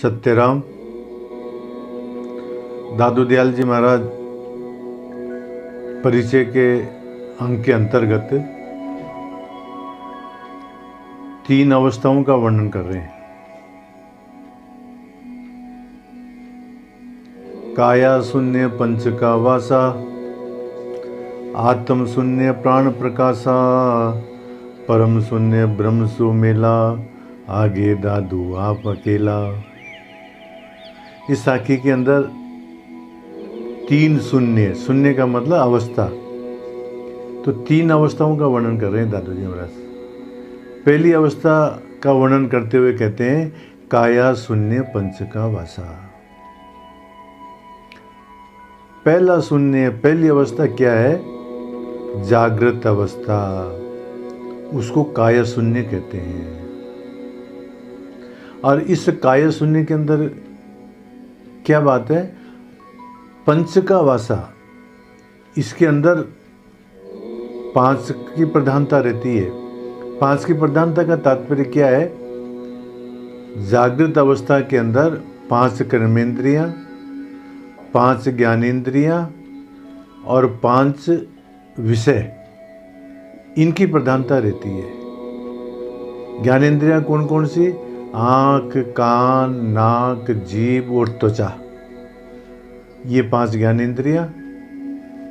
सत्यराम दादू दयाल जी महाराज परिचय के अंग के अंतर्गत 3 अवस्थाओं का वर्णन कर रहे हैं। काया शून्य पंच का वासा, आत्म शून्य प्राण प्रकाशा, परम शून्य ब्रह्म सो मेला, आगे दादू आप अकेला। इस साखी के अंदर 3 शून्य, शून्य का मतलब अवस्था, तो 3 अवस्थाओं का वर्णन कर रहे हैं दादू जी महाराज। पहली अवस्था का वर्णन करते हुए कहते हैं काया शून्य पंच का वासा। पहला शून्य, पहली अवस्था क्या है? जागृत अवस्था, उसको काया शून्य कहते हैं। और इस काया शून्य के अंदर क्या बात है? पंच का वासा, इसके अंदर 5 की प्रधानता रहती है। 5 की प्रधानता का तात्पर्य क्या है? जागृत अवस्था के अंदर 5 कर्मेंद्रियां, 5 ज्ञानेंद्रियां और 5 विषय, इनकी प्रधानता रहती है। ज्ञानेंद्रियां कौन कौन सी? आँख, कान, नाक, जीभ और त्वचा, ये 5 ज्ञानेंद्रियां।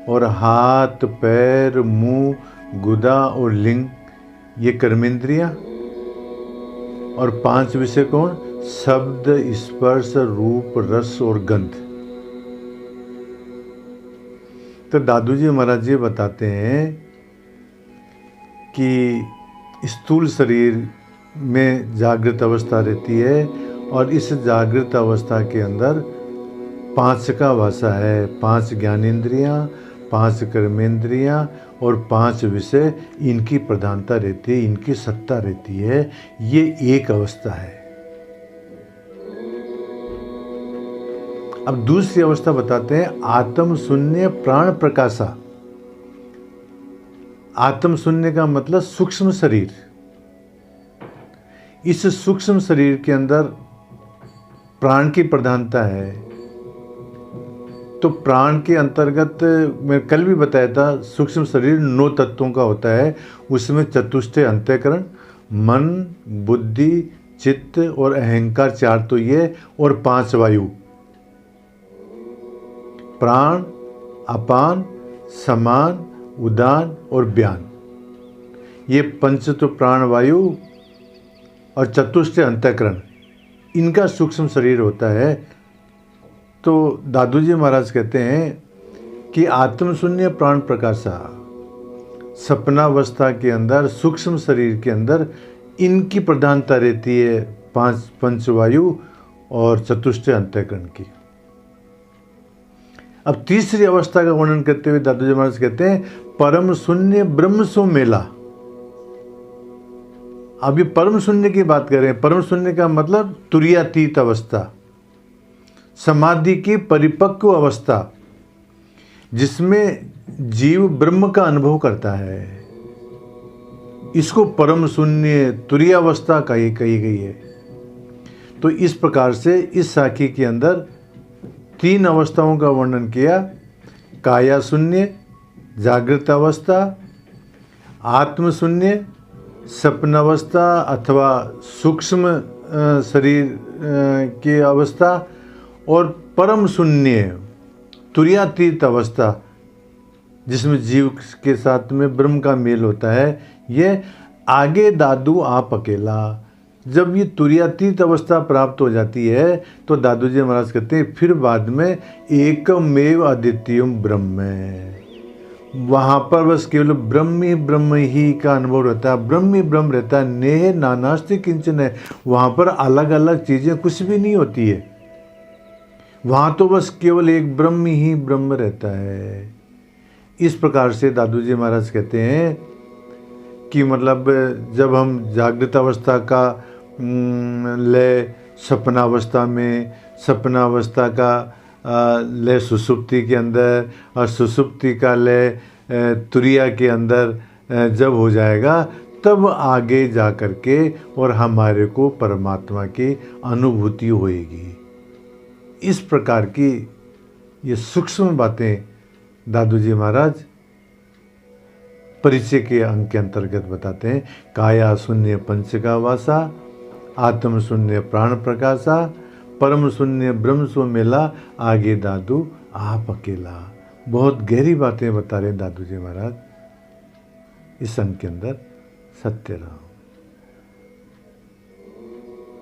और हाथ, पैर, मुंह, गुदा और लिंग, ये कर्मेंद्रियां। और 5 विषय कौन? शब्द, स्पर्श, रूप, रस और गंध। तो दादू जी महाराज जी बताते हैं कि स्थूल शरीर में जागृत अवस्था रहती है और इस जागृत अवस्था के अंदर 5 का वासा है। 5 ज्ञानेंद्रियां, 5 कर्मेंद्रियां और 5 विषय, इनकी प्रधानता रहती है, इनकी सत्ता रहती है। ये एक अवस्था है। अब दूसरी अवस्था बताते हैं आत्म शून्य प्राण प्रकाशा। आत्म शून्य का मतलब सूक्ष्म शरीर। इस सूक्ष्म शरीर के अंदर प्राण की प्रधानता है। तो प्राण के अंतर्गत मैं कल भी बताया था, सूक्ष्म शरीर 9 तत्वों का होता है। उसमें चतुष्टय अंतःकरण, मन, बुद्धि, चित्त और अहंकार, 4 तो ये, और 5 वायु, प्राण, अपान, समान, उदान और व्यान। ये 5 तो प्राण, वायु और चतुष्टय अंतःकरण, इनका सूक्ष्म शरीर होता है। तो दादू जी महाराज कहते हैं कि आत्मशून्य प्राण प्रकाशा, सपनावस्था के अंदर, सूक्ष्म शरीर के अंदर इनकी प्रधानता रहती है, 5 पंचवायु और चतुष्टय अंतःकरण की। अब तीसरी अवस्था का वर्णन करते हुए दादू जी महाराज कहते हैं परम शून्य ब्रह्म सो मेला। अभी परम शून्य की बात कर रहे हैं। परम शून्य का मतलब तुरीयातीत अवस्था, समाधि की परिपक्व अवस्था, जिसमें जीव ब्रह्म का अनुभव करता है। इसको परम शून्य तुरीयावस्था कही गई है। तो इस प्रकार से इस साखी के अंदर 3 अवस्थाओं का वर्णन किया। काया शून्य जागृत अवस्था, आत्म शून्य सपनावस्था अथवा सूक्ष्म शरीर की अवस्था, और परम शून्य तुरीयातीत अवस्था, जिसमें जीव के साथ में ब्रह्म का मेल होता है। ये आगे दादू आप अकेला। जब ये तुरीयातीत अवस्था प्राप्त हो जाती है तो दादू जी महाराज कहते हैं फिर बाद में एकमेव अद्वितीयम ब्रह्म है। वहाँ पर बस केवल ब्रह्म ही का अनुभव रहता है, ब्रह्म ही ब्रह्म रहता है। नेह नानास्ति किंचन है। वहाँ पर अलग अलग चीज़ें कुछ भी नहीं होती है। वहाँ तो बस केवल एक ब्रह्म ही ब्रह्म रहता है। इस प्रकार से दादू जी महाराज कहते हैं कि मतलब जब हम जागृत अवस्था का लय सपनावस्था में, सपनावस्था का लय सुषुप्ति के अंदर, और सुषुप्ति का लय तुरीया के अंदर जब हो जाएगा तब आगे जा कर के और हमारे को परमात्मा की अनुभूति होएगी। इस प्रकार की ये सूक्ष्म बातें दादू जी महाराज परिचय के अंग के अंतर्गत बताते हैं। काया शून्य पंचका वासा, आत्म शून्य प्राण प्रकाशा, परम शून्य ब्रह्म सो मेला, आगे दादू आप अकेला। बहुत गहरी बातें बता रहे हैं दादू जी महाराज इस अंग के अंदर। सत्य राम।